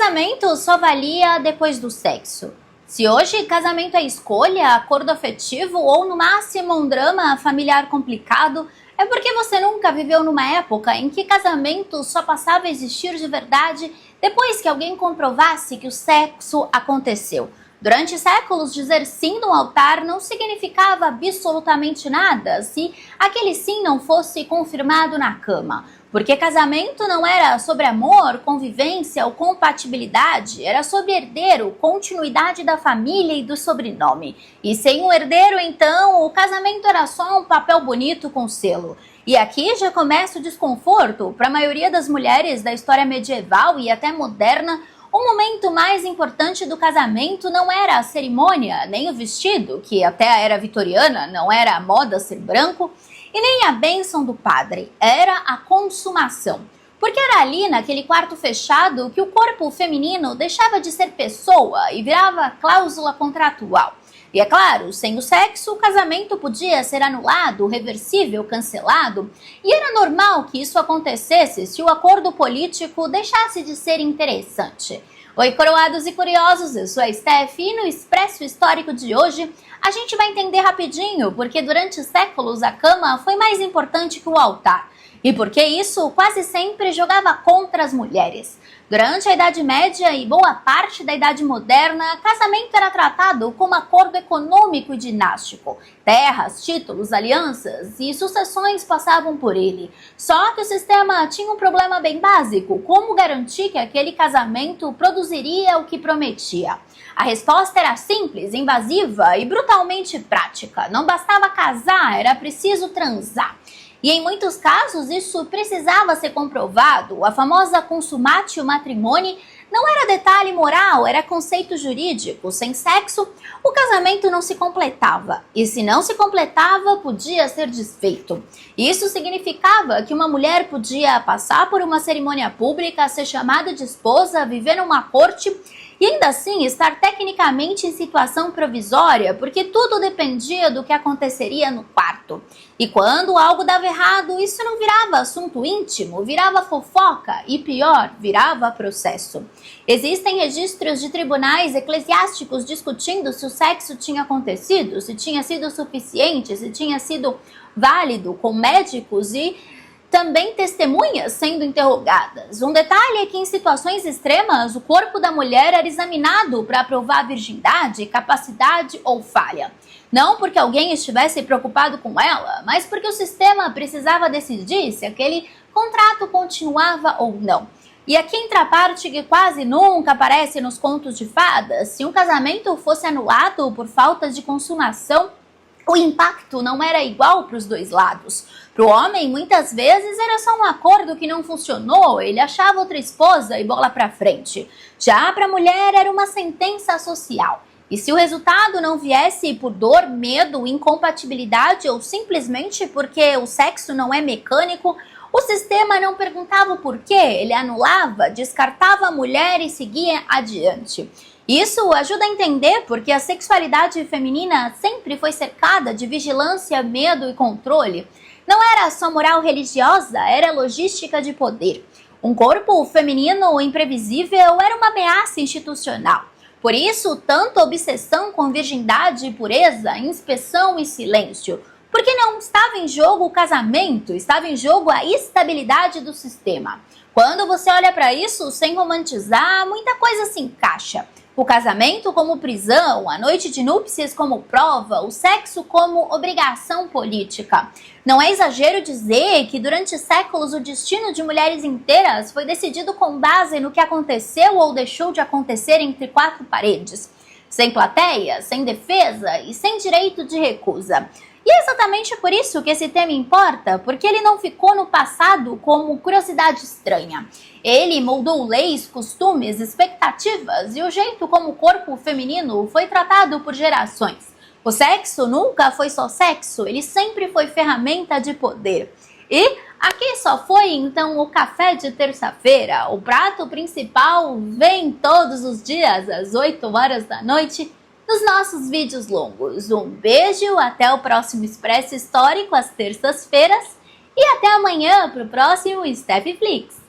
casamento só valia depois do sexo? Se hoje casamento é escolha, acordo afetivo ou no máximo um drama familiar complicado, é porque você nunca viveu numa época em que casamento só passava a existir de verdade depois que alguém comprovasse que o sexo aconteceu. Durante séculos, dizer sim no altar não significava absolutamente nada se aquele sim não fosse confirmado na cama. Porque casamento não era sobre amor, convivência ou compatibilidade, era sobre herdeiro, continuidade da família e do sobrenome. E sem um herdeiro, então, o casamento era só um papel bonito com selo. E aqui já começa o desconforto. Para a maioria das mulheres da história medieval e até moderna, o momento mais importante do casamento não era a cerimônia, nem o vestido, que até a era vitoriana não era a moda ser branco, e nem a bênção do padre, era a consumação. Porque era ali, naquele quarto fechado, que o corpo feminino deixava de ser pessoa e virava cláusula contratual. E é claro, sem o sexo, o casamento podia ser anulado, reversível, cancelado, e era normal que isso acontecesse se o acordo político deixasse de ser interessante. Oi, coroados e curiosos, eu sou a Steph e no Expresso Histórico de hoje a gente vai entender rapidinho porque durante séculos a cama foi mais importante que o altar e porque isso quase sempre jogava contra as mulheres. Durante a Idade Média e boa parte da Idade Moderna, casamento era tratado como acordo econômico e dinástico. Terras, títulos, alianças e sucessões passavam por ele. Só que o sistema tinha um problema bem básico: como garantir que aquele casamento produziria o que prometia? A resposta era simples, invasiva e brutalmente prática. Não bastava casar, era preciso transar. E em muitos casos isso precisava ser comprovado. A famosa consumatio matrimoni não era detalhe moral, era conceito jurídico. Sem sexo, o casamento não se completava. E se não se completava, podia ser desfeito. Isso significava que uma mulher podia passar por uma cerimônia pública, ser chamada de esposa, viver numa corte e ainda assim estar tecnicamente em situação provisória, porque tudo dependia do que aconteceria no quarto. E quando algo dava errado, isso não virava assunto íntimo, virava fofoca e pior, virava processo. Existem registros de tribunais eclesiásticos discutindo se o sexo tinha acontecido, se tinha sido suficiente, se tinha sido válido, com médicos e também testemunhas sendo interrogadas. Um detalhe é que em situações extremas, o corpo da mulher era examinado para provar virgindade, capacidade ou falha. Não porque alguém estivesse preocupado com ela, mas porque o sistema precisava decidir se aquele contrato continuava ou não. E aqui entra a parte que quase nunca aparece nos contos de fadas: se um casamento fosse anulado por falta de consumação, o impacto não era igual para os dois lados. Para o homem, muitas vezes era só um acordo que não funcionou, ele achava outra esposa e bola para frente. Já para a mulher era uma sentença social. E se o resultado não viesse por dor, medo, incompatibilidade ou simplesmente porque o sexo não é mecânico, o sistema não perguntava o porquê, ele anulava, descartava a mulher e seguia adiante. Isso ajuda a entender porque a sexualidade feminina sempre foi cercada de vigilância, medo e controle. Não era só moral religiosa, era logística de poder. Um corpo feminino imprevisível era uma ameaça institucional. Por isso, tanto obsessão com virgindade e pureza, inspeção e silêncio. Porque não estava em jogo o casamento, estava em jogo a estabilidade do sistema. Quando você olha para isso sem romantizar, muita coisa se encaixa. O casamento como prisão, a noite de núpcias como prova, o sexo como obrigação política. Não é exagero dizer que durante séculos o destino de mulheres inteiras foi decidido com base no que aconteceu ou deixou de acontecer entre quatro paredes. Sem plateia, sem defesa e sem direito de recusa. E é exatamente por isso que esse tema importa, porque ele não ficou no passado como curiosidade estranha. Ele moldou leis, costumes, expectativas e o jeito como o corpo feminino foi tratado por gerações. O sexo nunca foi só sexo, ele sempre foi ferramenta de poder. E aqui só foi então o café de terça-feira. O prato principal vem todos os dias às 8 horas da noite nos nossos vídeos longos. Um beijo, até o próximo Expresso Histórico às terças-feiras e até amanhã para o próximo Steph Flix.